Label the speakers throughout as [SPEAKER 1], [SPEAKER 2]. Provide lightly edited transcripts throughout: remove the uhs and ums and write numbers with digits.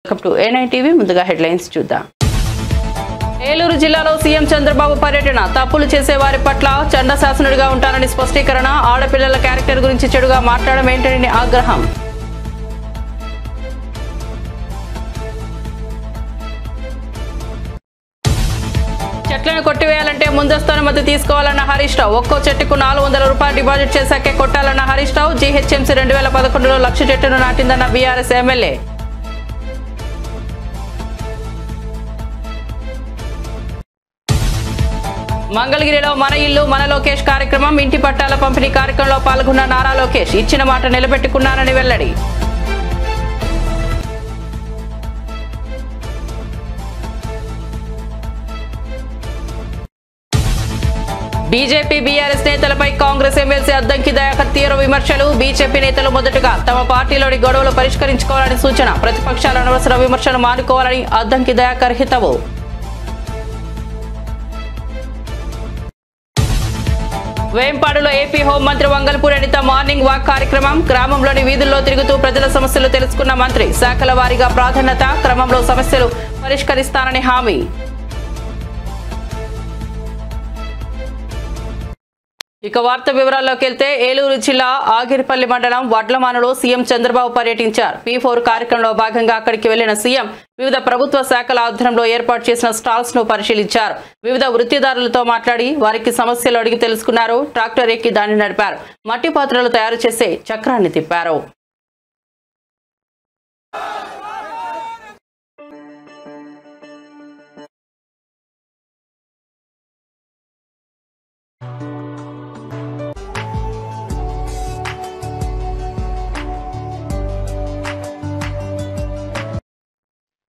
[SPEAKER 1] Welcome to A9 TV ముందుగా headlines చూద్దాం. ఏలూరు జిల్లాలో సీఎం చంద్రబాబు పర్యటన. తప్పులు చేసే వారి పట్ల చండశాసనుడిగా ఉంటానని స్పష్టీకరణ. ఆడపిల్లల క్యారెక్టర్ గురించి చెడుగా మాట్లాడడం ఏంటని ఆగ్రహం. చెట్లను కొట్టివేయాలంటే ముందస్తు అనుమతి తీసుకోవాలన్న హరీష్ రావు. ఒక్కో చెట్టుకు 400 రూపాయలు డిపాజిట్ చేశాకే కొట్టాలన్న హరీష్ రావు. జీహెచ్ఎంసీ 2011లో 1,00,000 చెట్టును నాటిందన్న బీఆర్ఎస్ ఎమ్మెల్యే. మంగళగిరిలో మన ఇల్లు మన లోకేష్ కార్యక్రమం. ఇంటి పట్టాల పంపిణీ కార్యక్రమంలో పాల్గొన్న నారా లోకేష్ ఇచ్చిన మాట నిలబెట్టుకున్నానని వెల్లడి. బీజేపీ బీఆర్ఎస్ నేతలపై కాంగ్రెస్ ఎమ్మెల్సీ అద్దంకి దయాకర్ తీవ్ర విమర్శలు. బీజేపీ నేతలు మొదటగా తమ పార్టీలోని గొడవలు పరిష్కరించుకోవాలని సూచన. ప్రతిపక్షాల అనవసర విమర్శలు మానుకోవాలని అద్దంకి దయాకర్ హితవు. వేంపాడులో ఏపీ హోంమంత్రి వంగల్పూడి అనిత మార్నింగ్ వాక్ కార్యక్రమం. గ్రామంలోని వీధుల్లో తిరుగుతూ ప్రజల సమస్యలు తెలుసుకున్న మంత్రి. శాఖల వారీగా ప్రాధాన్యత క్రమంలో సమస్యలు పరిష్కరిస్తానని హామీ. ఇక వార్త వివరాల్లోకి వెళ్తే ఏలూరు జిల్లా ఆగిరిపల్లి మండలం వడ్లమానులో సీఎం చంద్రబాబు పర్యటించారు. P4 కార్యక్రమంలో భాగంగా అక్కడికి వెళ్లిన సీఎం వివిధ ప్రభుత్వ శాఖల ఆధ్వర్యంలో ఏర్పాటు చేసిన స్టాల్స్ ను పరిశీలించారు. వివిధ వృత్తిదారులతో మాట్లాడి వారికి సమస్యలు అడిగి తెలుసుకున్నారు. ట్రాక్టర్ ఎక్కి దాన్ని నడిపారు. మట్టి పాత్రలు తయారు చేసే చక్రాన్ని తిప్పారు.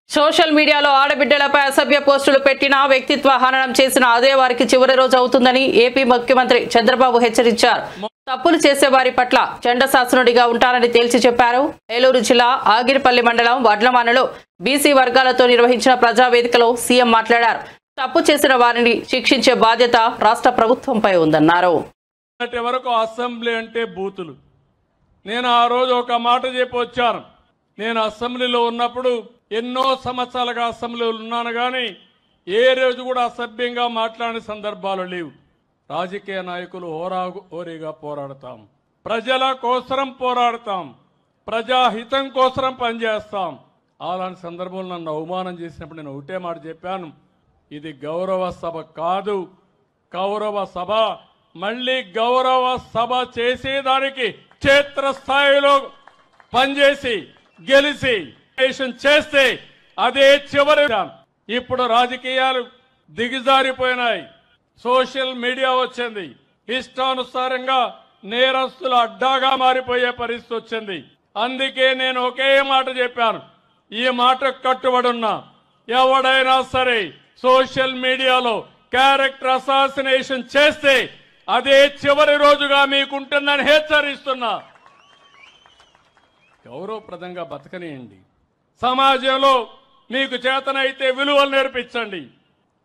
[SPEAKER 1] సోషల్ మీడియాలో ఆడబిడ్డలపై అసభ్య పోస్టులు పెట్టినా వ్యక్తిత్వ హననం చేసిన అదే వారికి చివరి రోజు అవుతుందని ఏపీ ముఖ్యమంత్రి చంద్రబాబు హెచ్చరించారు. తప్పులు చేసే వారి పట్ల చండశాసనుడిగా ఉంటారని తేల్చి చెప్పారు. ఏలూరు జిల్లా ఆగిరిపల్లి మండలం వడ్లమానులో బీసీ వర్గాలతో నిర్వహించిన ప్రజావేదికలో సీఎం మాట్లాడారు. తప్పు చేసిన వారిని శిక్షించే బాధ్యత రాష్ట్ర ప్రభుత్వంపై ఉందన్నారు.
[SPEAKER 2] వరకు అసెంబ్లీ అంటే బూతులు. నేను ఆ రోజు ఒక మాట చెప్పి వచ్చాను. నేను అసెంబ్లీలో ఉన్నప్పుడు ఎన్నో సంవత్సరాలుగా అసెంబ్లీలో ఉన్నాను, కానీ ఏ రోజు కూడా అసభ్యంగా మాట్లాడిన సందర్భాలు లేవు. రాజకీయ నాయకులు హోరీగా పోరాడతాం, ప్రజల కోసం పోరాడతాం, ప్రజాహితం కోసం పనిచేస్తాం. అలాంటి సందర్భంలో నన్ను అవమానం చేసినప్పుడు నేను ఒకటే మాట చెప్పాను, ఇది గౌరవ సభ కాదు, కౌరవ సభ. మళ్ళీ గౌరవ సభ చేసేదానికి క్షేత్రస్థాయిలో పనిచేసి గెలిచి చేస్తే అదే చివరి. ఇప్పుడు రాజకీయాలు దిగజారిపోయినాయి, సోషల్ మీడియా వచ్చింది, ఇష్టానుసారంగా నేరస్తుల అడ్డాగా మారిపోయే పరిస్థితి వచ్చింది. అందుకే నేను ఒకే మాట చెప్పాను, ఈ మాట కట్టుబడి ఉన్నా. ఎవడైనా సరే సోషల్ మీడియాలో క్యారెక్టర్ అసాసినేషన్ చేస్తే అదే చివరి రోజుగా మీకుంటుందని హెచ్చరిస్తున్నా. గౌరవప్రదంగా బతకనియండి. సమాజంలో మీకు చేతనైతే విలువలు నేర్పించండి,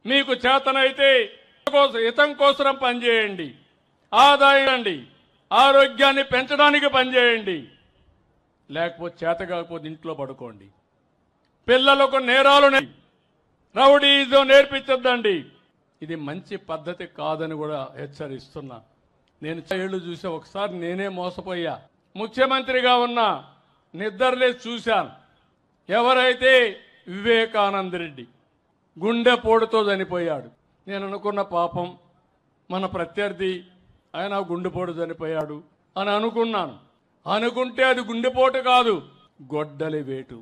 [SPEAKER 2] మీకు చేతనైతే హితం కోసం పనిచేయండి, ఆదాయం ఆరోగ్యాన్ని పెంచడానికి పనిచేయండి. లేకపోతే చేత కాకపోతే ఇంట్లో పడుకోండి. పిల్లలకు నేరాలు రౌడీజం నేర్పించద్దండి. ఇది మంచి పద్ధతి కాదని కూడా హెచ్చరిస్తున్నా. నేను ఏళ్ళు చూసా, ఒకసారి నేనే మోసపోయా. ముఖ్యమంత్రిగా ఉన్నా నిద్రలేసి చూశాను. ఎవరైతే వివేకానంద రెడ్డి గుండెపోటుతో చనిపోయాడు. నేను అనుకున్న పాపం మన ప్రత్యర్థి ఆయన గుండెపోటు చనిపోయాడు అని అనుకున్నాను. అనుకుంటే అది గుండెపోటు కాదు, గొడ్డలి వేటు.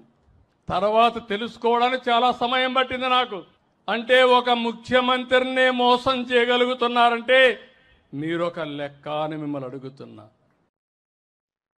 [SPEAKER 2] తర్వాత తెలుసుకోవడానికి చాలా సమయం పట్టింది నాకు. అంటే ఒక ముఖ్యమంత్రినే మోసం చేయగలుగుతున్నారంటే మీరొక లెక్క అని మిమ్మల్ని అడుగుతున్నా.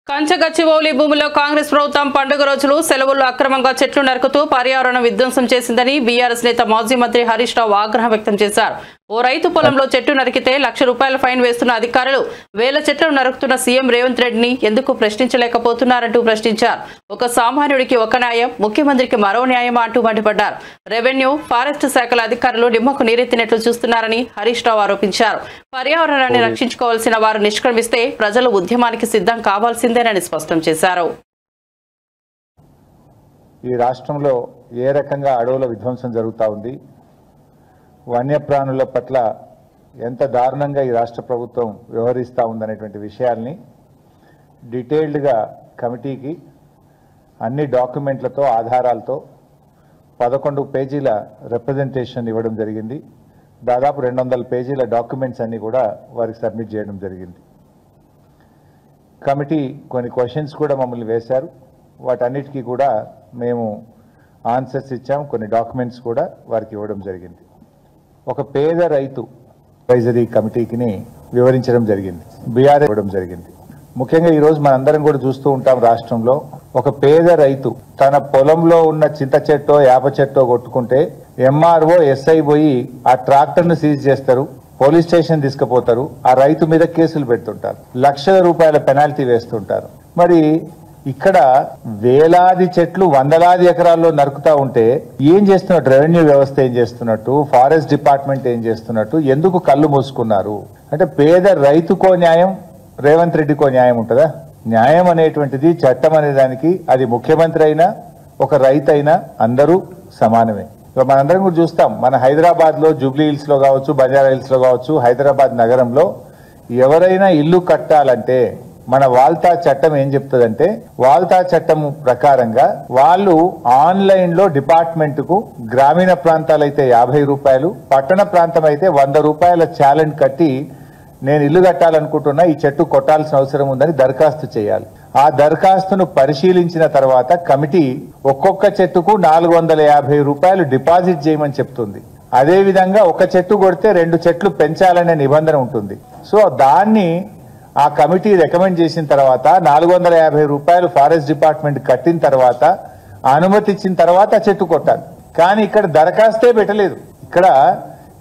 [SPEAKER 1] కంచగచ్చిబౌలి భూమిలో కాంగ్రెస్ ప్రభుత్వం పండుగ రోజులు సెలవుల్లో అక్రమంగా చెట్లు నరుకుతూ పర్యావరణ విధ్వంసం చేసిందని బీఆర్ఎస్ నేత మాజీ మంత్రి హరీష్ రావు ఆగ్రహం వ్యక్తం చేశారు. ఓ రైతు పొలంలో చెట్టు నరికితే ₹1,00,000 ఫైన్ వేస్తున్న అధికారులు వేల చెట్లను నరుకుతున్న సీఎం రేవంత్ రెడ్డిని ఎందుకు ప్రశ్నించలేకపోతున్నారంటూ ప్రశ్నించారు. ఒక సామాన్యుడికి ఒక న్యాయం, ముఖ్యమంత్రికి మరో న్యాయం అంటూ మండిపడ్డారు. రెవెన్యూ, ఫారెస్ట్ శాఖల అధికారులు నిమ్మకు నీరెత్తినట్లు చూస్తున్నారని హరీష్ రావు ఆరోపించారు. పర్యావరణాన్ని రక్షించుకోవాల్సిన వారు నిష్క్రమిస్తే ప్రజలు ఉద్యమానికి సిద్ధం కావాల్సిందేనని స్పష్టం చేశారు.
[SPEAKER 3] ఈ రాష్ట్రంలో ఏ రకంగా అడవుల విధ్వంసం జరుగుతూ ఉంది, వన్యప్రాణుల పట్ల ఎంత దారుణంగా ఈ రాష్ట్ర ప్రభుత్వం వ్యవహరిస్తూ ఉందనేటువంటి విషయాల్ని డీటెయిల్డ్గా కమిటీకి అన్ని డాక్యుమెంట్లతో ఆధారాలతో 11 పేజీల రిప్రజెంటేషన్ ఇవ్వడం జరిగింది. దాదాపు 200 పేజీల డాక్యుమెంట్స్ అన్ని కూడా వారికి సబ్మిట్ చేయడం జరిగింది. కమిటీ కొన్ని క్వశ్చన్స్ కూడా మమ్మల్ని వేశారు. వాటన్నిటికీ కూడా మేము ఆన్సర్స్ ఇచ్చాం. కొన్ని డాక్యుమెంట్స్ కూడా వారికి ఇవ్వడం జరిగింది. ఒక పేద రైతు అడ్వైజరీ కమిటీకి వివరించడం జరిగింది, బీఆర్ఎస్ ఇవ్వడం జరిగింది. ముఖ్యంగా ఈరోజు మనందరం కూడా చూస్తూ ఉంటాం, రాష్ట్రంలో ఒక పేద రైతు తన పొలంలో ఉన్న చింత చెట్టో యాప చెట్టో కొట్టుకుంటే ఎంఆర్ఓ ఎస్ఐ పోయి ఆ ట్రాక్టర్ను సీజ్ చేస్తారు, పోలీస్ స్టేషన్ తీసుకుపోతారు, ఆ రైతు మీద కేసులు పెడుతుంటారు, లక్షల రూపాయల పెనాల్టీ వేస్తుంటారు. మరి ఇక్కడ వేలాది చెట్లు వందలాది ఎకరాల్లో నరుకుతా ఉంటే ఏం చేస్తున్నట్టు, రెవెన్యూ వ్యవస్థ ఏం చేస్తున్నట్టు, ఫారెస్ట్ డిపార్ట్మెంట్ ఏం చేస్తున్నట్టు, ఎందుకు కళ్ళు మూసుకున్నారు? అంటే పేద రైతుకో న్యాయం, రేవంత్ రెడ్డికో న్యాయం ఉంటుందా? న్యాయం అనేటువంటిది, చట్టం అనే దానికి అది ముఖ్యమంత్రి అయినా ఒక రైతు అయినా అందరూ సమానమే. మనందరం కూడా చూస్తాం, మన హైదరాబాద్ లో జూబ్లీ హిల్స్ లో కావచ్చు, బంజారా హిల్స్ లో కావచ్చు, హైదరాబాద్ నగరంలో ఎవరైనా ఇల్లు కట్టాలంటే మన వాల్తా చట్టం ఏం చెప్తుందంటే, వాల్తా చట్టం ప్రకారంగా వాళ్ళు ఆన్లైన్ లో డిపార్ట్మెంట్ కు గ్రామీణ ప్రాంతాలైతే 50 రూపాయలు, పట్టణ ప్రాంతం అయితే 100 రూపాయల ఛాలెంజ్ కట్టి నేను ఇల్లు కట్టాలనుకుంటున్నా, ఈ చెట్టు కొట్టాల్సిన అవసరం ఉందని దరఖాస్తు చేయాలి. ఆ దరఖాస్తును పరిశీలించిన తర్వాత కమిటీ ఒక్కొక్క చెట్టుకు 450 రూపాయలు డిపాజిట్ చేయమని చెప్తుంది. అదే విధంగా ఒక చెట్టు కొడితే 2 చెట్లు పెంచాలనే నిబంధన ఉంటుంది. సో దాన్ని ఆ కమిటీ రికమెండ్ చేసిన తర్వాత 450 రూపాయలు ఫారెస్ట్ డిపార్ట్మెంట్ కట్టిన తర్వాత అనుమతి ఇచ్చిన తర్వాత చెట్టు కొట్టాలి. కానీ ఇక్కడ దరఖాస్తే పెట్టలేదు. ఇక్కడ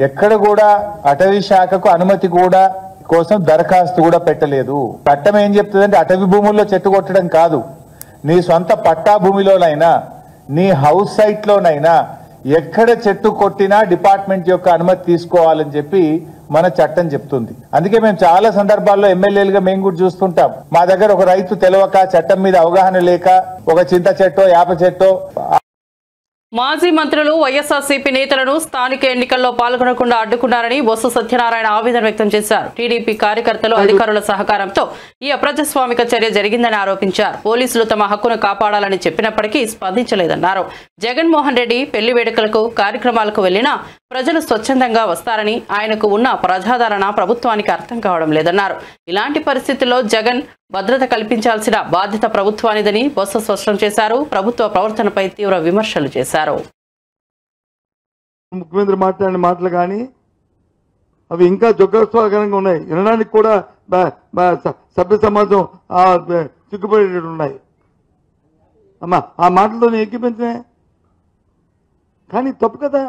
[SPEAKER 3] ఎక్కడ కూడా అటవీ శాఖకు అనుమతి కూడా కోసం దరఖాస్తు కూడా పెట్టలేదు. చట్టం ఏం చెప్తుందంటే అటవీ భూముల్లో చెట్టు కొట్టడం కాదు, నీ సొంత పట్టా భూమిలోనైనా నీ హౌస్ సైట్ లోనైనా ఎక్కడ చెట్టు కొట్టినా డిపార్ట్మెంట్ యొక్క అనుమతి తీసుకోవాలని చెప్పి మన చట్టం చెప్తుంది. అందుకే మేము చాలా సందర్భాల్లో ఎమ్మెల్యేలుగా మేము కూడా చూస్తుంటాం, మా దగ్గర ఒక రైతు తెలవక, చట్టం మీద అవగాహన లేక ఒక చింత చెట్టో యాప చెట్టో.
[SPEAKER 1] మాజీ మంత్రులు వైఎస్ఆర్సీపీ నేతలను స్థానిక ఎన్నికల్లో పాల్గొనకుండా అడ్డుకున్నారని బొత్స సత్యనారాయణ ఆవేదన వ్యక్తం చేశారు. టీడీపీ కార్యకర్తలు అధికారుల సహకారంతో ఈ అప్రజాస్వామిక చర్య జరిగిందని ఆరోపించారు. పోలీసులు తమ హక్కును కాపాడాలని చెప్పినప్పటికీ స్పందించలేదన్నారు. జగన్మోహన్ రెడ్డి పెళ్లి వేడుకలకు కార్యక్రమాలకు వెళ్లినా ప్రజలు స్వచ్ఛందంగా వస్తారని, ఆయనకు ఉన్న ప్రజాదరణ ప్రభుత్వానికి అర్థం కావడం లేదన్నారు. ఇలాంటి పరిస్థితుల్లో జగన్ భద్రత కల్పించాల్సిన బాధ్యత ప్రభుత్వానిదని బొత్స స్పష్టం చేశారు. ప్రభుత్వ ప్రవర్తనపై తీవ్ర విమర్శలు చేశారు.
[SPEAKER 4] ముఖ్యమంత్రి మాట్లాడిన మాటలు కానీ అవి ఇంకా జోగ్రస్వాకరంగా ఉన్నాయి, వినడానికి కూడా సభ్య సమాజం సిగ్గుపడేటట్టు ఉన్నాయి. అమ్మా ఆ మాటలతో ఎక్కిపించినాయి కానీ తప్పు కదా.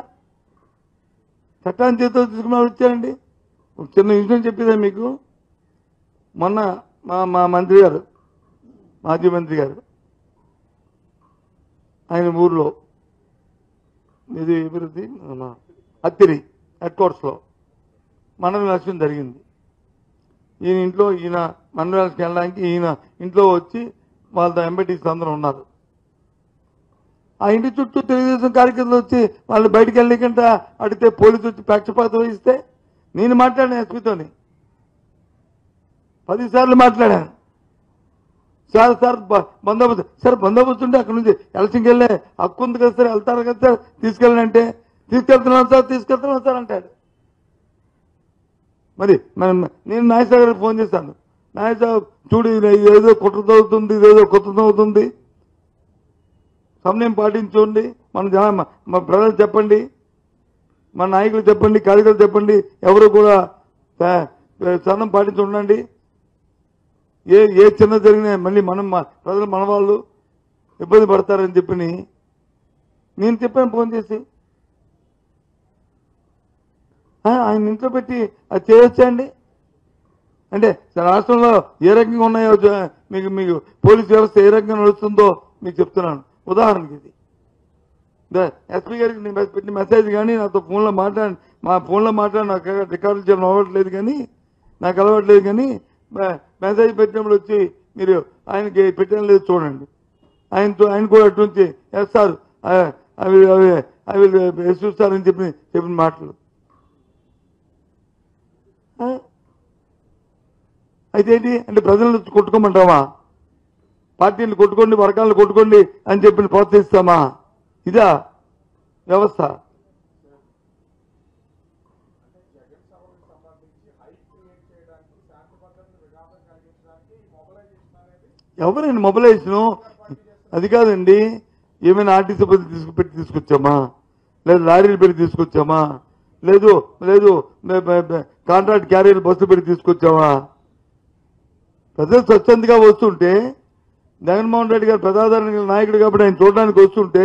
[SPEAKER 4] చట్టాన్ని చేతితో తీసుకుని వచ్చారండి. ఒక చిన్న విషయం చెప్పేదా మీకు, మొన్న మా మంత్రి గారు, మాజీ మంత్రి గారు, ఆయన ఊర్లో ఇది అభివృద్ధి అత్తిరి హెడ్ క్వార్టర్స్లో మండల ఎలక్షన్ జరిగింది. ఈయన మండల ఎలక్షన్ వెళ్ళడానికి ఈయన ఇంట్లో వచ్చి వాళ్ళ ఎంబీటీస్ అందరూ ఉన్నారు. ఆ ఇంటి చుట్టూ తెలుగుదేశం కార్యకర్తలు వచ్చి వాళ్ళు బయటకు వెళ్ళకుండా అడిగితే పోలీసు వచ్చి పక్షపాతం వహిస్తే నేను మాట్లాడాను ఎస్పీతోని 10 సార్లు మాట్లాడాను. సార్ బందోబస్తు, సార్ బందోబస్తు ఉంటే అక్కడ నుంచి ఎలక్షన్కి వెళ్ళే హక్కు ఉంది కదా సార్, వెళ్తారు కదా సార్, తీసుకెళ్ళనంటే తీసుకెళ్తున్నాం సార్ అంటాడు. మరి నేను నాయసాగర్ గారికి ఫోన్ చేశాను, నాయసాగర్ చూడు ఇదేదో కుట్రతవుతుంది, ఇదేదో కుట్రతవుతుంది, సమన్వయం పాటించండి, మన ప్రజలు చెప్పండి, మన నాయకులు చెప్పండి, కార్యకర్తలు చెప్పండి, ఎవరు కూడా సహనం పాటించి ఉండండి. ఏ చిన్న జరిగినా మళ్ళీ ప్రజలు మన వాళ్ళు ఇబ్బంది పడతారని చెప్పి నేను చెప్పాను ఫోన్ చేసి. ఆయన ఇంట్లో పెట్టి అది చేయొచ్చండి అంటే రాష్ట్రంలో ఏ రకంగా ఉన్నాయో మీకు పోలీస్ వ్యవస్థ ఏ రకంగా నడుస్తుందో మీకు చెప్తున్నాను. ఉదాహరణకి ఇది ఎస్పీ గారికి నేను పెట్టిన మెసేజ్ కానీ నాతో ఫోన్లో మాట్లాడి నాకు రికార్డులు చేయడం అవ్వట్లేదు కానీ నాకు అలవాట్లేదు కానీ మెసేజ్ పెట్టినప్పుడు వచ్చి మీరు ఆయనకి పెట్టడం లేదు చూడండి. ఆయన కూడా అటు నుంచి ఎస్ సార్ ఐ విల్ ఎస్యూజ్ సార్ అని చెప్పిన మాటలు. అయితే ఏంటి అంటే ప్రజలను కొట్టుకోమంటామా? పార్టీలు కొట్టుకోండి, వర్గాలను కొట్టుకోండి అని చెప్పి ప్రోత్సహిస్తామా? ఇదా వ్యవస్థ? ఎవరైనా మొబిలైజేషను అది కాదండి. ఏమైనా ఆర్టీసీ బస్సులు తీసుకొచ్చామా? లేదు లారీలు పెట్టి తీసుకొచ్చామా? లేదు కాంట్రాక్ట్ క్యారియర్లు బస్సులు పెట్టి తీసుకొచ్చామా? ప్రజలు స్వచ్ఛందంగా వస్తుంటే, జగన్మోహన్ రెడ్డి గారు ప్రజాదరణ నాయకుడు కాబట్టి ఆయన చూడడానికి వస్తుంటే,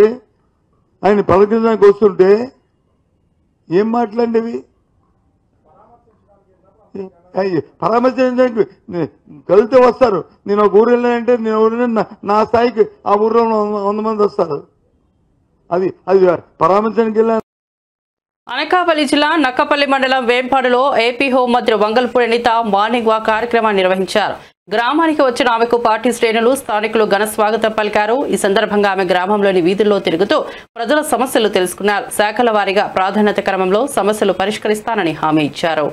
[SPEAKER 4] ఆయన పలకరించడానికి వస్తుంటే ఏం మాట్లాడేవి? పరామర్శించడానికి కలితే వస్తారు. నేను ఒక ఊరు వెళ్ళానంటే నేను ఊరిని నా స్థాయికి ఆ ఊర్లో 100 మంది వస్తారు. అది పరామర్శించడానికి వెళ్ళాను.
[SPEAKER 1] అనకాపల్లి జిల్లా నక్కపల్లి మండలం వేంపాడులో ఏపీ హోంమంత్రి వంగల్పూడి అనిత మార్నింగ్ వాక్ కార్యక్రమాన్ని నిర్వహించారు. గ్రామానికి వచ్చిన ఆమెకు పార్టీ శ్రేణులు, స్థానికులు ఘన స్వాగతం పలికారు. ఈ సందర్భంగా ఆమె గ్రామంలోని వీధుల్లో తిరుగుతూ ప్రజల సమస్యలు తెలుసుకున్నారు. శాఖల వారీగా ప్రాధాన్యత క్రమంలో సమస్యలు పరిష్కరిస్తానని హామీ ఇచ్చారు.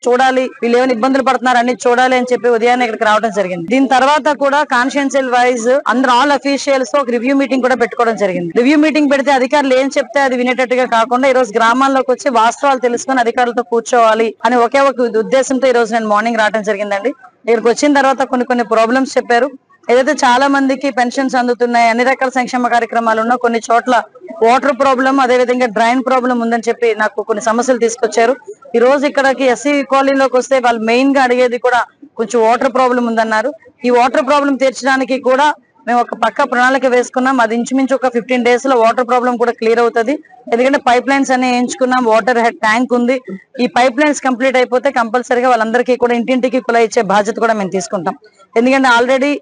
[SPEAKER 5] చూడాలి, వీళ్ళు ఏమైనా ఇబ్బందులు పడుతున్నారు అన్ని చూడాలి అని చెప్పి ఉదయాన్నే ఇక్కడికి రావడం జరిగింది. దీని తర్వాత కూడా కాన్స్టిట్యూన్షియల్ వైజ్ అందరూ ఆల్ అఫీషియల్స్ తో ఒక రివ్యూ మీటింగ్ కూడా పెట్టుకోవడం జరిగింది. రివ్యూ మీటింగ్ పెడితే అధికారులు ఏం చెప్తే అది వినేటట్టుగా కాకుండా ఈ రోజు గ్రామాల్లోకి వచ్చి వాస్తవాలు తెలుసుకుని అధికారులతో కూర్చోవాలి అని ఒకే ఒక ఉద్దేశంతో ఈ రోజు నేను మార్నింగ్ రావడం జరిగిందండి. ఇక్కడికి వచ్చిన తర్వాత కొన్ని ప్రాబ్లమ్స్ చెప్పారు. ఏదైతే చాలా మందికి పెన్షన్స్ అందుతున్నాయి, అన్ని రకాల సంక్షేమ కార్యక్రమాలు ఉన్నా కొన్ని చోట్ల వాటర్ ప్రాబ్లం, అదేవిధంగా డ్రైన్ ప్రాబ్లం ఉందని చెప్పి నాకు కొన్ని సమస్యలు తీసుకొచ్చారు. ఈ రోజు ఇక్కడికి ఎస్సీ కాలనీలోకి వస్తే వాళ్ళు మెయిన్ గా అడిగేది కూడా కొంచెం వాటర్ ప్రాబ్లం ఉందన్నారు. ఈ వాటర్ ప్రాబ్లం తీర్చడానికి కూడా మేము ఒక పక్క ప్రణాళిక వేసుకున్నాం. అది ఇంచుమించు ఒక 15 days లో వాటర్ ప్రాబ్లం కూడా క్లియర్ అవుతుంది. ఎందుకంటే పైప్ లైన్స్ అన్ని వేయించుకున్నాం, వాటర్ హెడ్ ట్యాంక్ ఉంది. ఈ పైప్ లైన్స్ కంప్లీట్ అయిపోతే కంపల్సరీగా వాళ్ళందరికీ కూడా ఇంటింటికి కుళాయి ఇచ్చే బాధ్యత కూడా మేము తీసుకుంటాం. ఎందుకంటే ఆల్రెడీ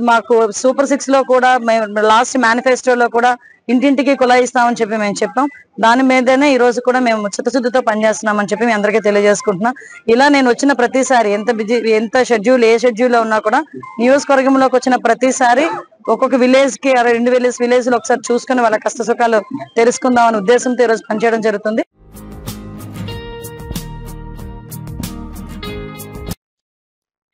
[SPEAKER 5] మాకు సూపర్ 6 లో కూడా లాస్ట్ మేనిఫెస్టోలో కూడా ఇంటింటికి కుళాయి ఇస్తామని చెప్పి మేము చెప్పాం. దాని మీదనే ఈ రోజు కూడా మేము చిత్తశుద్ధితో పనిచేస్తున్నామని చెప్పి మీ అందరికీ తెలియజేసుకుంటున్నాం. ఇలా నేను వచ్చిన ప్రతిసారి ఎంత షెడ్యూల్ ఏ షెడ్యూల్లో ఉన్నా కూడా నియోజకవర్గంలోకి వచ్చిన ప్రతిసారి ఒక్కొక్క విలేజ్ కి 2 విలేజ్ లో ఒకసారి చూసుకుని వాళ్ళ కష్ట సుఖాలు తెలుసుకుందాం అనే ఉద్దేశంతో ఈ రోజు పనిచేయడం జరుగుతుంది.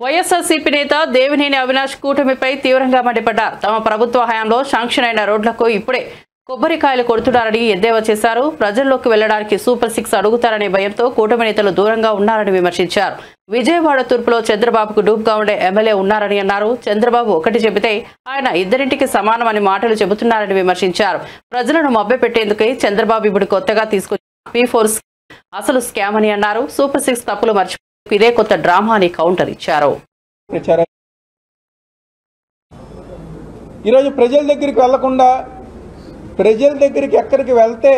[SPEAKER 1] వైఎస్ఆర్సీపీ నేత దేవినేని అవినాష్ కూటమిపై తీవ్రంగా మండిపడ్డారు. తమ ప్రభుత్వ హయాంలో శాంక్షన్ అయిన రోడ్లకు ఇప్పుడే కొబ్బరికాయలు కొడుతున్నారని ఎద్దేవా చేశారు. ప్రజల్లోకి వెళ్లడానికి సూపర్ 6 అడుగుతారనే భయంతో కూటమి నేతలు దూరంగా ఉన్నారని విమర్శించారు. విజయవాడ తూర్పులో చంద్రబాబుకు డూప్గా ఉండే ఎమ్మెల్యే ఉన్నారని అన్నారు. చంద్రబాబు ఒకటి చెబితే ఆయన ఇద్దరింటికి సమానమని మాటలు చెబుతున్నారని విమర్శించారు. ప్రజలను మభ్యపెట్టేందుకే చంద్రబాబు ఇప్పుడు కొత్తగా తీసుకొచ్చిన P4 అసలు స్కామ్ అని అన్నారు. సూపర్ 6 తప్పులు మర్చిపోయి ఇదే కొత్త డ్రామా అని కౌంటర్ ఇచ్చారు.
[SPEAKER 6] ఈరోజు ప్రజల దగ్గరికి వెళ్లకుండా ప్రజల దగ్గరికి ఎక్కడికి వెళ్తే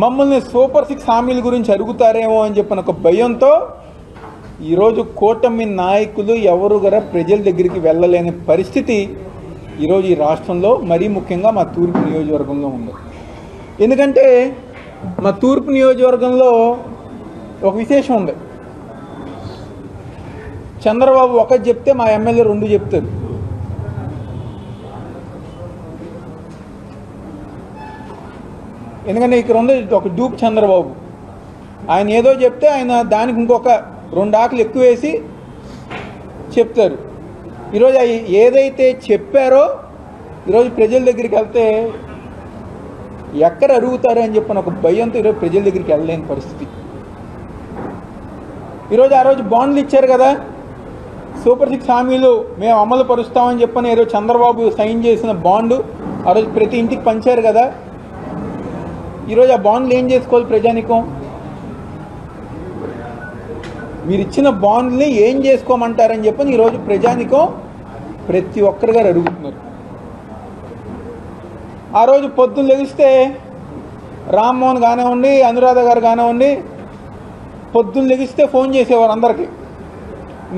[SPEAKER 6] మమ్మల్ని సూపర్ 6 హామీల గురించి అడుగుతారేమో అని చెప్పిన ఒక భయంతో ఈరోజు కూటమి నాయకులు ఎవరు కూడా ప్రజల దగ్గరికి వెళ్ళలేని పరిస్థితి ఈరోజు ఈ రాష్ట్రంలో మరీ ముఖ్యంగా మా తూర్పు నియోజకవర్గంలో ఉంది. ఎందుకంటే మా తూర్పు నియోజకవర్గంలో ఒక విశేషం ఉంది. చంద్రబాబు ఒకటి చెప్తే మా ఎమ్మెల్యే 2 చెప్తారు. ఎందుకంటే ఇక్కడ ఉంది ఒక డూప్ చంద్రబాబు. ఆయన ఏదో చెప్తే ఆయన దానికి ఇంకొక 2 ఆకులు ఎక్కువ వేసి చెప్తారు. ఈరోజు ఏదైతే చెప్పారో ఈరోజు ప్రజల దగ్గరికి వెళ్తే ఎక్కడ అడుగుతారు అని చెప్పిన ఒక భయంతో ఈరోజు ప్రజల దగ్గరికి వెళ్ళలేని పరిస్థితి. ఈరోజు ఆ రోజు బాండ్లు ఇచ్చారు కదా, సూపర్ 6 హామీలు మేము అమలు పరుస్తామని చెప్పని ఈరోజు చంద్రబాబు సైన్ చేసిన బాండు ఆ రోజు ప్రతి ఇంటికి పంచారు కదా. ఈరోజు ఆ బాండ్లు ఏం చేసుకోవాలి ప్రజానికం? మీరు ఇచ్చిన బాండ్ని ఏం చేసుకోమంటారని చెప్పని ఈరోజు ప్రజానికం ప్రతి ఒక్కరు గారు అడుగుతున్నారు. ఆ రోజు పొద్దున్న లెగిస్తే రామ్మోహన్ కానివ్వండి, అనురాధ గారు కానివ్వండి, పొద్దున్న లెగిస్తే ఫోన్ చేసేవారు అందరికీ.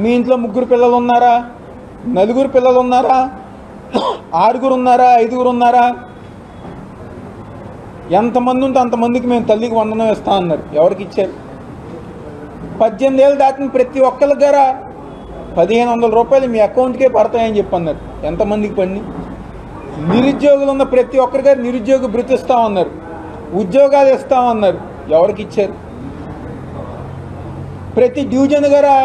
[SPEAKER 6] మీ ఇంట్లో 3 పిల్లలు ఉన్నారా, 4 పిల్లలు ఉన్నారా, 6 ఉన్నారా, 5 ఉన్నారా, ఎంతమంది ఉంటే అంతమందికి మేము తల్లికి వందనం ఇస్తా అన్నారు. ఎవరికి ఇచ్చారు? 18 ఏళ్ళు దాటిన ప్రతి ఒక్కరి దగ్గర 1500 రూపాయలు మీ అకౌంట్కే పడతాయని చెప్పి అన్నారు. ఎంతమందికి పని? నిరుద్యోగులు ఉన్న ప్రతి ఒక్కరి గారు నిరుద్యోగ భృతి ఇస్తామన్నారు, ఉద్యోగాలు ఇస్తామన్నారు. ఎవరికి ఇచ్చారు? ప్రతి డివిజన్ గారు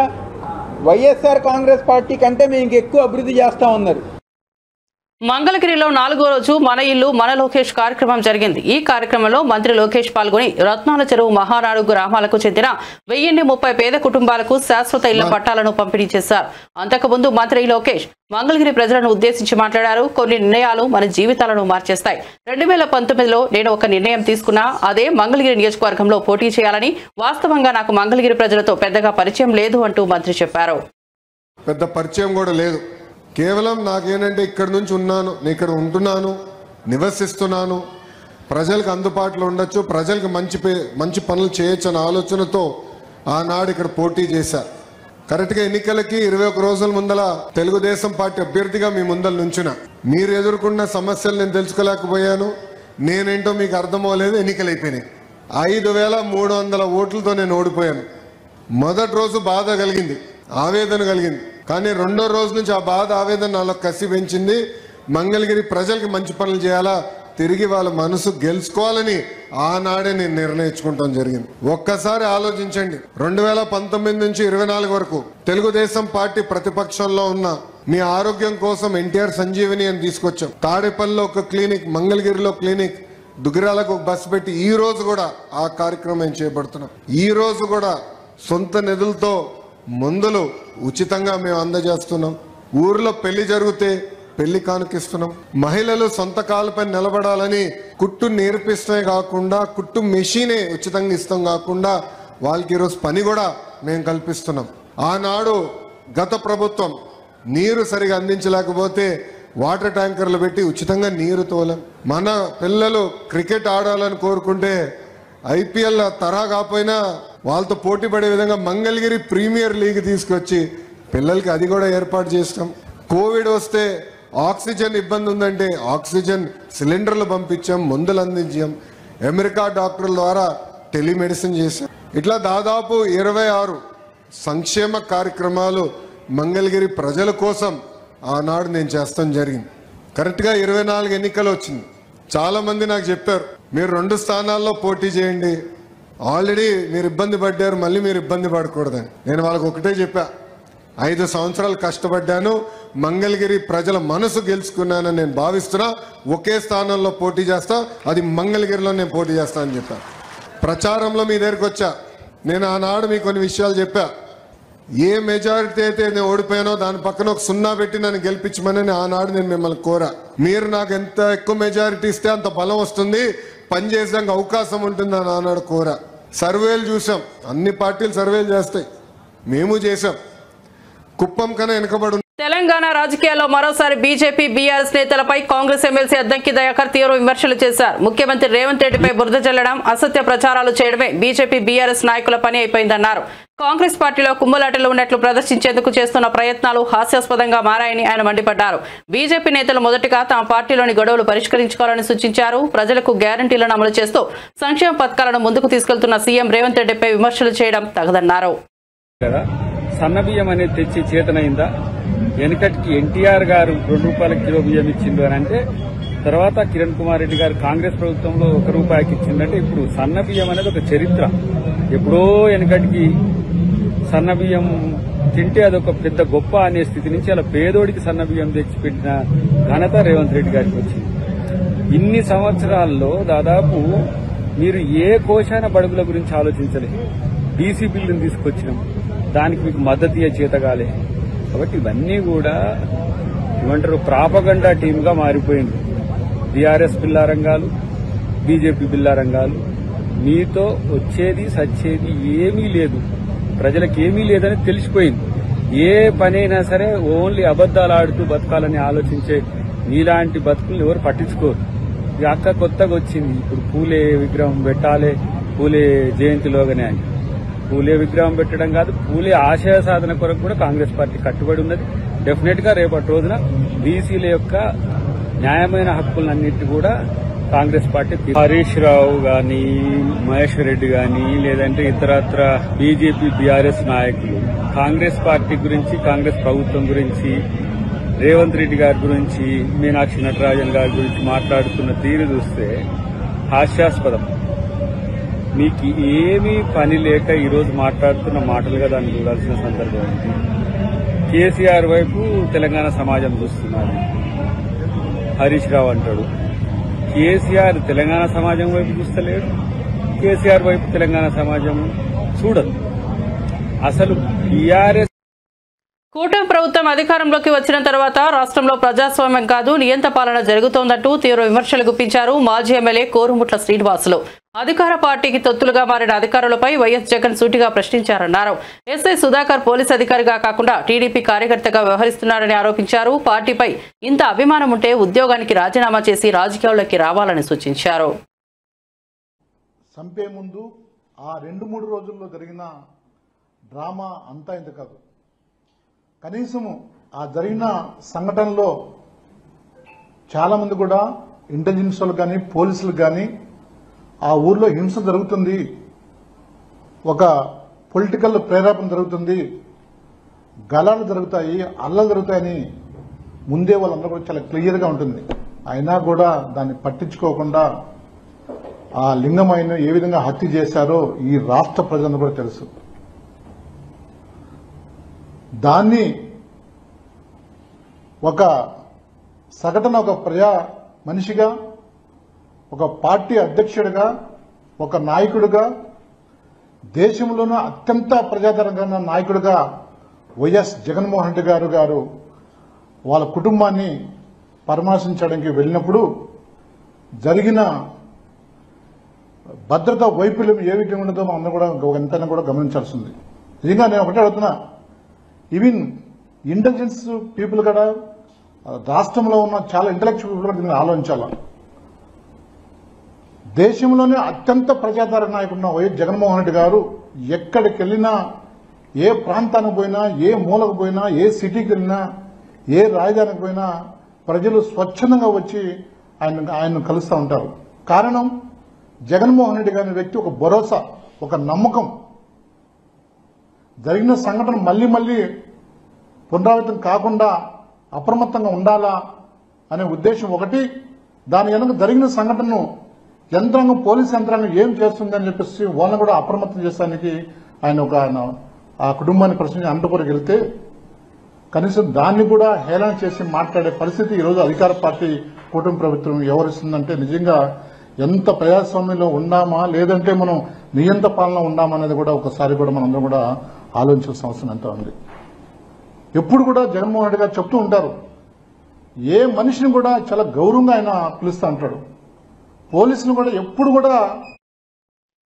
[SPEAKER 6] వైఎస్ఆర్ కాంగ్రెస్ పార్టీ కంటే మేము ఎక్కువ అభివృద్ధి చేస్తామన్నారు.
[SPEAKER 1] మంగళగిరిలో 4వ రోజు మన ఇల్లు మన లోకేష్ కార్యక్రమం జరిగింది. ఈ కార్యక్రమంలో మంత్రి లోకేష్ పాల్గొని రత్నాల చెరువు మహానాడు గ్రామాలకు చెందిన 1030 పేద కుటుంబాలకు శాశ్వత ఇళ్ల పట్టాలను పంపిణీ చేశారు. అంతకుముందు మంత్రి లోకేష్ మంగళగిరి ప్రజలను ఉద్దేశించి మాట్లాడారు. కొన్ని నిర్ణయాలు మన జీవితాలను మార్చేస్తాయి. 2019లో నేను ఒక నిర్ణయం తీసుకున్నా, అదే మంగళగిరి నియోజకవర్గంలో పోటీ చేయాలని. వాస్తవంగా నాకు మంగళగిరి ప్రజలతో పెద్దగా పరిచయం లేదు అంటూ మంత్రి చెప్పారు.
[SPEAKER 7] పెద్ద పరిచయం కూడా లేదు. కేవలం నాకేంటంటే ఇక్కడి నుంచి ఉన్నాను, నేను ఇక్కడ ఉంటున్నాను, నివసిస్తున్నాను, ప్రజలకు అందుబాటులో ఉండొచ్చు, ప్రజలకు మంచి పనులు చేయొచ్చు అనే ఆలోచనతో ఆనాడు ఇక్కడ పోటీ చేశారు. కరెక్ట్గా ఎన్నికలకి 21 రోజుల ముందల తెలుగుదేశం పార్టీ అభ్యర్థిగా మీ ముందల నుంచున్నా. మీరు ఎదుర్కొన్న సమస్యలు నేను తెలుసుకోలేకపోయాను. నేనేంటో మీకు అర్థమవలేదు. ఎన్నికలు అయిపోయినాయి. 5300 ఓట్లతో నేను ఓడిపోయాను. మొదటి రోజు బాధ కలిగింది, ఆవేదన కలిగింది. కానీ రెండో రోజు నుంచి ఆ బాధ ఆవేదన నాలో కసి పెంచింది. మంగళగిరి ప్రజలకు మంచి పనులు చేయాలా, తిరిగి వాళ్ళ మనసు గెలుచుకోవాలని ఆనాడే నేను నిర్ణయించుకుంటాం జరిగింది. ఒక్కసారి ఆలోచించండి. 2019 నుంచి 24 వరకు తెలుగుదేశం పార్టీ ప్రతిపక్షంలో ఉన్న మీ ఆరోగ్యం కోసం ఎన్టీఆర్ సంజీవని అని తీసుకొచ్చాం. తాడేపల్లిలో ఒక క్లినిక్, మంగళగిరిలో క్లినిక్, దుగ్గిరాలకు ఒక బస్సు పెట్టి ఈ రోజు కూడా ఆ కార్యక్రమం చేపడుతున్నాం. ఈ రోజు కూడా సొంత నిధులతో మందులు ఉచితంగా మేము అందజేస్తున్నాం. ఊర్లో పెళ్లి జరిగితే పెళ్లి కానుకిస్తున్నాం. మహిళలు సొంత కాళ్ళపై నిలబడాలని కుట్టు నేర్పిస్తమే కాకుండా కుట్టు మెషినే ఉచితంగా ఇస్తాం కాకుండా వాళ్ళకి ఈరోజు పని కూడా మేము కల్పిస్తున్నాం. ఆనాడు గత ప్రభుత్వం నీరు సరిగా అందించలేకపోతే వాటర్ ట్యాంకర్లు పెట్టి ఉచితంగా నీరు తోలాం. మన పిల్లలు క్రికెట్ ఆడాలని కోరుకుంటే ఐపీఎల్ తరహా కాకపోయినా వాళ్ళతో పోటీ పడే విధంగా మంగళగిరి ప్రీమియర్ లీగ్ తీసుకొచ్చి పిల్లలకి అది కూడా ఏర్పాటు చేస్తాం. కోవిడ్ వస్తే ఆక్సిజన్ ఇబ్బంది ఉందంటే ఆక్సిజన్ సిలిండర్లు పంపించాం, మందులు అందించాం. అమెరికా డాక్టర్ల ద్వారా టెలిమెడిసిన్ చేశాం. ఇట్లా దాదాపు 26 సంక్షేమ కార్యక్రమాలు మంగళగిరి ప్రజల కోసం ఆనాడు నేను చేస్తాం జరిగింది. కరెక్ట్గా 24 ఎన్నికలు వచ్చింది. చాలా మంది నాకు చెప్పారు, మీరు 2 స్థానాల్లో పోటీ చేయండి, ఆల్రెడీ మీరు ఇబ్బంది పడ్డారు, మళ్ళీ మీరు ఇబ్బంది పడకూడదని. నేను వాళ్ళకు ఒకటే చెప్పా, 5 సంవత్సరాలు కష్టపడ్డాను, మంగళగిరి ప్రజల మనసు గెలుచుకున్నానని నేను భావిస్తున్నా. ఒకే స్థానంలో పోటీ చేస్తా, అది మంగళగిరిలో నేను పోటీ చేస్తా అని చెప్పా. ప్రచారంలో మీ దగ్గరికి వచ్చా. నేను ఆనాడు మీకు కొన్ని విషయాలు చెప్పా. ఏ మెజారిటీ అయితే నేను ఓడిపోయానో దాని పక్కన ఒక 0 పెట్టి నన్ను గెలిపించమని ఆనాడు నేను మిమ్మల్ని కోరా. మీరు నాకు ఎంత ఎక్కువ మెజారిటీ ఇస్తే అంత బలం వస్తుంది, పనిచేసాక అవకాశం ఉంటుంది అని ఆనాడు కోరా. సర్వేలు చూసాం, అన్ని పార్టీలు సర్వేలు చేస్తాయి, మేము చేసాం. కుప్పం కన్నా వెనుకబడి.
[SPEAKER 1] తెలంగాణ రాజకీయాల్లో మరోసారి బీజేపీ బీఆర్ఎస్ నేతలపై కాంగ్రెస్ ఎమ్మెల్సీ అద్దంకి దయాకర్ తీవ్ర విమర్శలు చేశారు. ముఖ్యమంత్రి రేవంత్ రెడ్డిపై బురద జల్లడం, అసత్య ప్రచారాలు చేయడమే బీజేపీ బీఆర్ఎస్ నాయకుల పని అయిపోయిందన్నారు. కాంగ్రెస్ పార్టీలో కుమ్ములాటలు ఉన్నట్లు ప్రదర్శించేందుకు చేస్తున్న ప్రయత్నాలు హాస్యాస్పదంగా మారాయని ఆయన మండిపడ్డారు. బీజేపీ నేతలు మొదటగా తమ పార్టీలోని గొడవలు పరిష్కరించుకోవాలని సూచించారు. ప్రజలకు గ్యారంటీలను అమలు చేస్తూ సంక్షేమ పథకాలను ముందుకు తీసుకెళ్తున్న సీఎం రేవంత్ రెడ్డిపై విమర్శలు చేయడం తగదన్నారు.
[SPEAKER 8] సన్నబియ్యం అనేది తెచ్చి చేతనైందా? వెనకటికి ఎన్టీఆర్ గారు 2 రూపాయల కిలో బియ్యం ఇచ్చిండు అని అంటే, తర్వాత కిరణ్ కుమార్ రెడ్డి గారు కాంగ్రెస్ ప్రభుత్వంలో 1 రూపాయికి ఇచ్చిందంటే, ఇప్పుడు సన్న బియ్యం అనేది ఒక చరిత్ర. ఎప్పుడో వెనకటికి సన్న బియ్యం తింటే అదొక పెద్ద గొప్ప అనే స్థితి నుంచి అలా పేదోడికి సన్న బియ్యం తెచ్చిపెట్టిన ఘనత రేవంత్ రెడ్డి గారికి వచ్చింది. ఇన్ని సంవత్సరాల్లో దాదాపు మీరు ఏ కోశాన బడుగుల గురించి ఆలోచించలేదు. బీసీ బిల్లును తీసుకొచ్చినాం, దానికి మీకు మద్దతు ఇచ్చే చేతగాలే. కాబట్టి ఇవన్నీ కూడా ఏమంటారు, ప్రాపగండా టీమ్గా మారిపోయింది. బీఆర్ఎస్ బిల్లారంగాలు, బీజేపీ బిల్లారంగాలు. మీతో వచ్చేది సచ్చేది ఏమీ లేదు, ప్రజలకు ఏమీ లేదని తెలిసిపోయింది. ఏ పనైనా సరే ఓన్లీ అబద్దాలు ఆడుతూ బతకాలని ఆలోచించే మీలాంటి బతుకులను ఎవరు పట్టించుకోరు. ఈ అక్క కొత్తగా వచ్చింది, ఇప్పుడు పూలే విగ్రహం పెట్టాలి, పూలే జయంతిలోగానే అని. పూలే విగ్రహం పెట్టడం కాదు, పూలే ఆశయ సాధన కొరకు కూడా కాంగ్రెస్ పార్టీ కట్టుబడి ఉన్నది. డెఫినెట్ గా రేపటి రోజున బీసీల యొక్క న్యాయమైన హక్కులన్నింటినీ కూడా కాంగ్రెస్ పార్టీ హరీష్ రావు గాని, మహేశ్వర్ రెడ్డి గాని, లేదంటే ఇతరత్ర బీజేపీ బీఆర్ఎస్ నాయకులు కాంగ్రెస్ పార్టీ గురించి, కాంగ్రెస్ ప్రభుత్వం గురించి, రేవంత్ రెడ్డి గారి గురించి, మీనాక్షి నటరాజన్ గారి గురించి మాట్లాడుతున్న తీరు చూస్తే హాస్యాస్పదం. మీకు ఏమీ పని లేక ఈరోజు మాట్లాడుతున్న మాటలుగా దాన్ని చూడాల్సిన సందర్భం ఉంది. కేసీఆర్ వైపు తెలంగాణ సమాజం చూస్తున్నారు. హరీష్ రావు అంటాడు కేసీఆర్ తెలంగాణ సమాజం వైపు చూస్తలేడు, కేసీఆర్ వైపు తెలంగాణ సమాజం చూడదు. అసలు బీఆర్ఎస్
[SPEAKER 1] కూటమి ప్రభుత్వం అధికారంలోకి వచ్చిన తర్వాత రాష్ట్రంలో ప్రజాస్వామ్యం కాదు నియంత పాలన జరుగుతోందంటూ తీవ్ర విమర్శలు గుప్పించారు మాజీ ఎమ్మెల్యే కోరుముట్ల శ్రీనివాసులు. అధికార పార్టీకి తొత్తులుగా మారిన అధికారులపై వైఎస్ జగన్ సూటిగా ప్రశ్నించారన్నారు. ఎస్ఐ సుధాకర్ పోలీస్ అధికారిగా కాకుండా టీడీపీ కార్యకర్తగా వ్యవహరిస్తున్నారని ఆరోపించారు. పార్టీపై ఇంత అభిమానం ఉంటే ఉద్యోగానికి రాజీనామా చేసి రాజకీయాల్లోకి రావాలని సూచించారు.
[SPEAKER 9] చంపే ముందు ఆ 2-3 రోజుల్లో జరిగిన డ్రామా అంతా ఇంత కాదు. కనీసము ఆ జరిగిన సంఘటనలో చాలామంది కూడా ఇంటెలిజెన్స్ వాళ్ళు కానీ, పోలీసులు కానీ ఆ ఊర్లో హింస జరుగుతుంది, ఒక పొలిటికల్ ప్రేరేపణ జరుగుతుంది, గలాలు జరుగుతాయి, అల్లలు జరుగుతాయని ముందే వాళ్ళందరూ కూడా చాలా క్లియర్గా ఉంటుంది. అయినా కూడా దాన్ని పట్టించుకోకుండా ఆ లింగమైన ఏ విధంగా హత్య చేశారో ఈ రాష్ట్ర ప్రజలందరూ కూడా తెలుసు. దాన్ని ఒక సగటున ఒక ప్రజా మనిషిగా, ఒక పార్టీ అధ్యక్షుడిగా, ఒక నాయకుడిగా, దేశంలోనే అత్యంత ప్రజాదరణ నాయకుడిగా వైఎస్ జగన్మోహన్ రెడ్డి గారు వాళ్ళ కుటుంబాన్ని పరామర్శించడానికి వెళ్ళినప్పుడు జరిగిన భద్రతా వైఫల్యం ఏ విధంగా ఉండదో మనం కూడా ఎంతైనా కూడా గమనించాల్సింది. నిజంగా నేను ఒకటే అడుగుతున్నా, ఈవెన్ ఇంటెలిజెన్స్ పీపుల్ కూడా రాష్ట్రంలో ఉన్న చాలా ఇంటలెక్చువల్ పీపుల్ దీన్ని ఆలోచించాల. దేశంలోనే అత్యంత ప్రజాదరణ నాయకుడు వైఎస్ జగన్మోహన్ రెడ్డి గారు ఎక్కడికి వెళ్ళినా, ఏ ప్రాంతానికి పోయినా, ఏ మూలకు పోయినా, ఏ సిటీకి వెళ్ళినా, ఏ రాజధానికి పోయినా ప్రజలు స్వచ్ఛందంగా వచ్చి ఆయన్ను కలుస్తూ ఉంటారు. కారణం జగన్మోహన్ రెడ్డి గారి వ్యక్తి ఒక భరోసా, ఒక నమ్మకం. జరిగిన సంఘటన మళ్లీ మళ్లీ పునరావృతం కాకుండా అప్రమత్తంగా ఉండాలా అనే ఉద్దేశం ఒకటి. దాని వెనుక జరిగిన సంఘటనను యంత్రాంగం, పోలీస్ యంత్రాంగం ఏం చేస్తుందని చెప్పేసి వాళ్ళని కూడా అప్రమత్తం చేసడానికి ఆయన ఆ కుటుంబాన్ని ప్రశ్నించి అంటుకొరకు వెళ్తే కనీసం దాన్ని కూడా హేళన చేసి మాట్లాడే పరిస్థితి ఈరోజు అధికార పార్టీ కూటమి ప్రభుత్వం వ్యవహరిస్తుందంటే నిజంగా ఎంత ప్రజాస్వామ్యంలో ఉన్నామా, లేదంటే మనం నియంత పాలన ఉన్నామా అనేది కూడా ఒకసారి కూడా మనందరం కూడా ఆలోచించాల్సిన అవసరం ఎంతో ఉంది. ఎప్పుడు కూడా జగన్మోహన్ రెడ్డి గారు చెప్తూ ఉంటారు, ఏ మనిషిని కూడా చాలా గౌరవంగా ఆయన పిలుస్తూ ఉంటాడు. పోలీసులు కూడా ఎప్పుడు కూడా.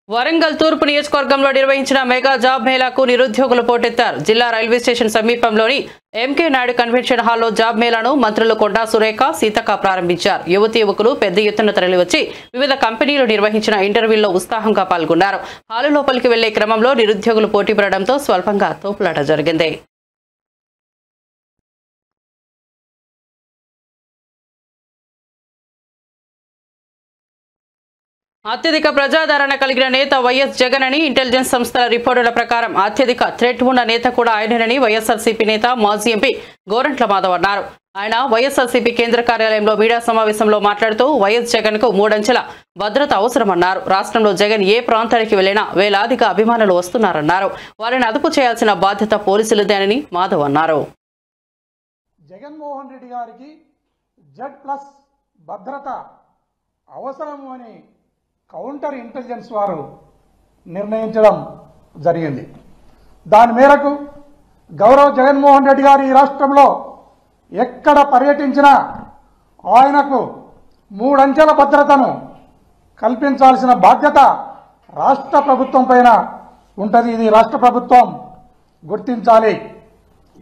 [SPEAKER 1] వరంగల్ తూర్పు నియోజకవర్గంలో నిర్వహించిన మెగా జాబ్ మేళాకు నిరుద్యోగులు పోటెత్తారు. జిల్లా రైల్వే స్టేషన్ సమీపంలోని ఎంకే నాయుడు కన్వెన్షన్ హాల్లో జాబ్ మేళాను మంత్రులు కొండా సురేఖ, సీతక్క ప్రారంభించారు. యువతీ యువకులు పెద్ద ఎత్తున తరలివచ్చి వివిధ కంపెనీలు నిర్వహించిన ఇంటర్వ్యూల్లో ఉత్సాహంగా పాల్గొన్నారు. హాలు లోపలికి వెళ్లే క్రమంలో నిరుద్యోగులు పోటీ పడడంతో స్వల్పంగా తోపులాట జరిగింది. అత్యధిక ప్రజాదరణ కలిగిన నేత వైఎస్ జగన్ అని ఇంటెలిజెన్స్ సంస్థల రిపోర్టుల ప్రకారం అత్యధిక థ్రెట్ ఉన్న నేత కూడా ఆయనేనని వైఎస్ఆర్సీపీ నేత మాజీ ఎంపీ గోరంట్ల మాధవ్ అన్నారు. ఆయన వైఎస్ఆర్సీపీ కేంద్ర కార్యాలయంలో మీడియా సమావేశంలో మాట్లాడుతూ వైఎస్ జగన్ కు 3 అంచెల భద్రత అవసరమన్నారు. రాష్ట్రంలో జగన్ ఏ ప్రాంతానికి వెళ్లినా వేలాదిగా అభిమానులు వస్తున్నారన్నారు. వారిని అదుపు చేయాల్సిన బాధ్యత పోలీసులదేనని మాధవ్ అన్నారు.
[SPEAKER 10] జగన్మోహన్ రెడ్డి గారికి Z+ భద్రత అవసరము అని కౌంటర్ ఇంటెలిజెన్స్ వారు నిర్ణయించడం జరిగింది. దాని మేరకు గౌరవ జగన్మోహన్ రెడ్డి గారు ఈ రాష్ట్రంలో ఎక్కడ పర్యటించినా ఆయనకు 3 అంచెల భద్రతను కల్పించాల్సిన బాధ్యత రాష్ట్ర ప్రభుత్వం పైన ఉంటుంది. ఇది రాష్ట్ర ప్రభుత్వం గుర్తించాలి.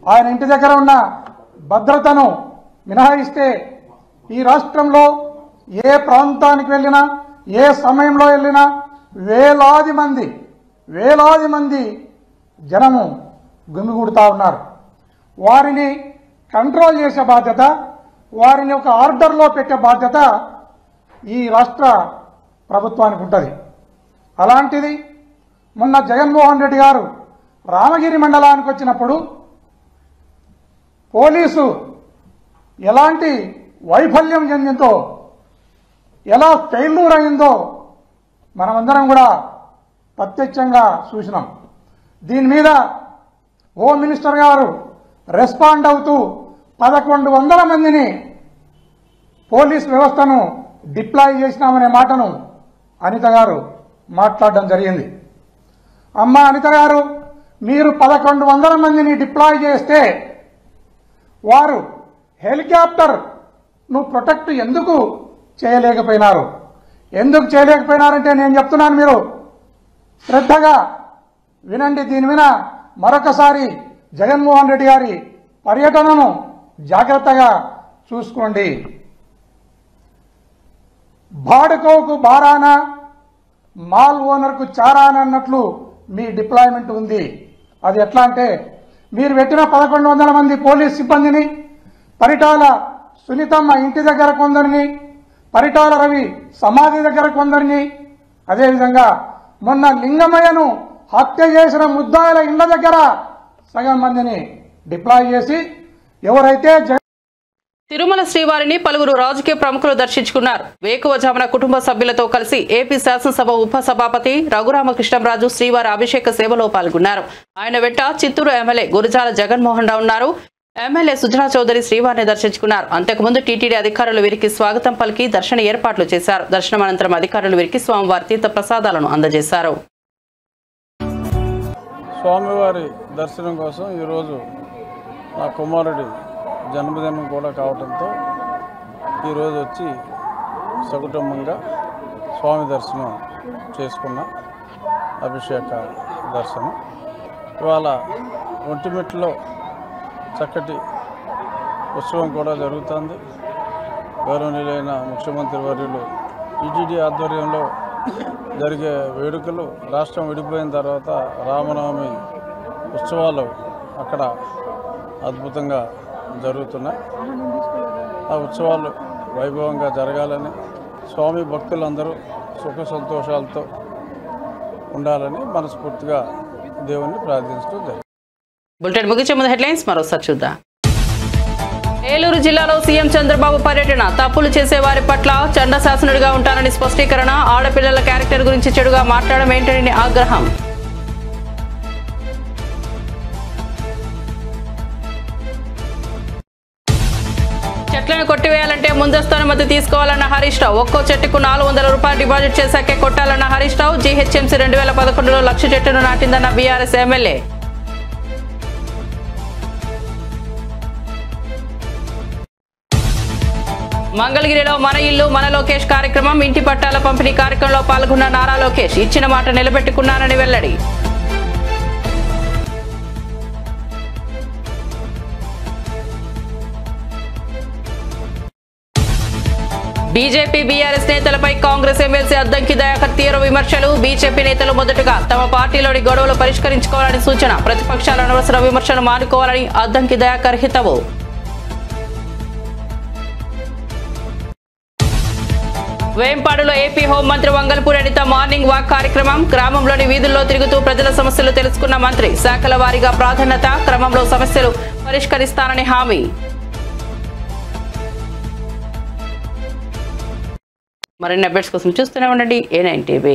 [SPEAKER 10] ఆయన ఇంటి దగ్గర ఉన్న భద్రతను మినహాయిస్తే ఈ రాష్ట్రంలో ఏ ప్రాంతానికి వెళ్ళినా, ఏ సమయంలో వెళ్ళినా వేలాది మంది జనము గుమిగూడుతూ ఉన్నారు. వారిని కంట్రోల్ చేసే బాధ్యత, వారిని ఒక ఆర్డర్లో పెట్టే బాధ్యత ఈ రాష్ట్ర ప్రభుత్వానికి ఉంటుంది. అలాంటిది మొన్న జగన్మోహన్ రెడ్డి గారు రామగిరి మండలానికి వచ్చినప్పుడు పోలీసు ఎలాంటి వైఫల్యం చెందిందో, ఎలా ఫెయిల్యూర్ అయిందో మనమందరం కూడా ప్రత్యక్షంగా చూసినాం. దీని మీద హోమ్ మినిస్టర్ గారు రెస్పాండ్ అవుతూ 1100 మందిని పోలీస్ వ్యవస్థను డిప్లాయ్ చేసినామనే మాటను అనిత గారు మాట్లాడడం జరిగింది. అమ్మ అనిత గారు, మీరు 1100 మందిని డిప్లాయ్ చేస్తే వారు హెలికాప్టర్ను ప్రొటెక్ట్ ఎందుకు చేయలేకపోయినారు? ఎందుకు చేయలేకపోయినారంటే నేను చెప్తున్నాను, మీరు శ్రద్ధగా వినండి. దీని మీద మరొకసారి జగన్మోహన్ రెడ్డి గారి పర్యటనను జాగ్రత్తగా చూసుకోండి. బాడుకోకు బారానా, మాల్ ఓనర్కు చారానా అన్నట్లు మీ డిప్లాయ్మెంట్ ఉంది. అది ఎట్లా అంటే, మీరు పెట్టిన 1100 మంది పోలీస్ సిబ్బందిని పరిటాల సునీతమ్మ ఇంటి దగ్గర కొందరిని, పరిటాల రవి సమాధి దగ్గర కొందరిని, అదేవిధంగా మొన్న లింగమయ్యను హత్య చేసిన ముద్దాయిల ఇళ్ల దగ్గర సగం మందిని డిప్లాయ్ చేసి ఎవరైతే
[SPEAKER 1] తిరుమల శ్రీవారిని పలువురు రాజకీయ ప్రముఖులు దర్శించుకున్నారు. వేకువజామున కుటుంబ సభ్యులతో కలిసి ఏపీ శాసనసభ ఉపసభాపతి రఘురామకృష్ణంరాజు శ్రీవారి అభిషేక సేవలో పాల్గొన్నారు. ఆయన వెంట చిత్తూరు ఎమ్మెల్యే గురజాల జగన్మోహన్ రావు ఉన్నారు. ఎమ్మెల్యే సుజనా చౌదరి శ్రీవారిని దర్శించుకున్నారు. అంతకుముందు టీటీడీ అధికారులు వీరికి స్వాగతం పలికి దర్శన ఏర్పాట్లు చేశారు. దర్శనం అనంతరం అధికారులు వీరికి స్వామివారి తీర్థ ప్రసాదాలను అందజేశారు.
[SPEAKER 8] స్వామివారి దర్శనం కోసం ఈరోజు నా కుమారుడి జన్మదినం కూడా కావడంతో ఈరోజు వచ్చి సకుటుంబంగా స్వామి దర్శనం చేసుకున్న అభిషేక దర్శనం. ఇవాళ ఒంటిమిట్టలో చక్కటి ఉత్సవం కూడా జరుగుతుంది. గౌరవనీయులైన ముఖ్యమంత్రి వర్యులు టీటీడీ ఆధ్వర్యంలో జరిగే వేడుకలు, రాష్ట్రం విడిపోయిన తర్వాత రామనవమి ఉత్సవాలు అక్కడ అద్భుతంగా జరుగుతున్నాయి. ఆ ఉత్సవాలు వైభవంగా జరగాలని, స్వామి భక్తులందరూ సుఖ సంతోషాలతో ఉండాలని మనస్ఫూర్తిగా దేవుణ్ణి ప్రార్థించడం జరిగింది.
[SPEAKER 1] బులెటిన్ ముగించే ముందు హెడ్లైన్స్ మరోసారి చూద్దాం. ఏలూరు జిల్లాలో సీఎం చంద్రబాబు పర్యటన. తప్పులు చేసే వారి పట్ల చండశాసనుడిగా ఉంటానని స్పష్టీకరణ. ఆడపిల్లల క్యారెక్టర్ గురించి చెడుగా మాట్లాడడం ఏంటని ఆగ్రహం. చెట్లను కొట్టివేయాలంటే ముందస్తు అనుమతి తీసుకోవాలన్న హరీష్ రావు. ఒక్కో చెట్టుకు 400 రూపాయలు డిపాజిట్ చేశాకే కొట్టాలన్న హరీష్ రావు. జీహెచ్ఎంసీ 2011లో 1,00,000 చెట్టును నాటిందన్న బీఆర్ఎస్ ఎమ్మెల్యే. మంగళగిరిలో మన ఇల్లు మన లోకేష్ కార్యక్రమం. ఇంటి పట్టాల పంపిణీ కార్యక్రమంలో పాల్గొన్న నారా లోకేష్ ఇచ్చిన మాట నిలబెట్టుకున్నానని వెల్లడి. బీజేపీ బీఆర్ఎస్ నేతలపై కాంగ్రెస్ ఎమ్మెల్సీ అద్దంకి దయాకర్ తీవ్ర విమర్శలు. బీజేపీ నేతలు మొదటగా తమ పార్టీలోని గొడవలు పరిష్కరించుకోవాలని సూచన. ప్రతిపక్షాల అనవసర విమర్శలు మానుకోవాలని అద్దంకి దయాకర్ హితవు. వేంపాడులో ఏపీ హోంమంత్రి వంగల్పూడి అనిత మార్నింగ్ వాక్ కార్యక్రమం. గ్రామంలోని వీధుల్లో తిరుగుతూ ప్రజల సమస్యలు తెలుసుకున్న మంత్రి. శాఖల వారీగా ప్రాధాన్యత క్రమంలో సమస్యలు పరిష్కరిస్తానని హామీ. మరిన్ని అప్డేట్స్ కోసం చూస్తూనే ఉండండి A9 TV.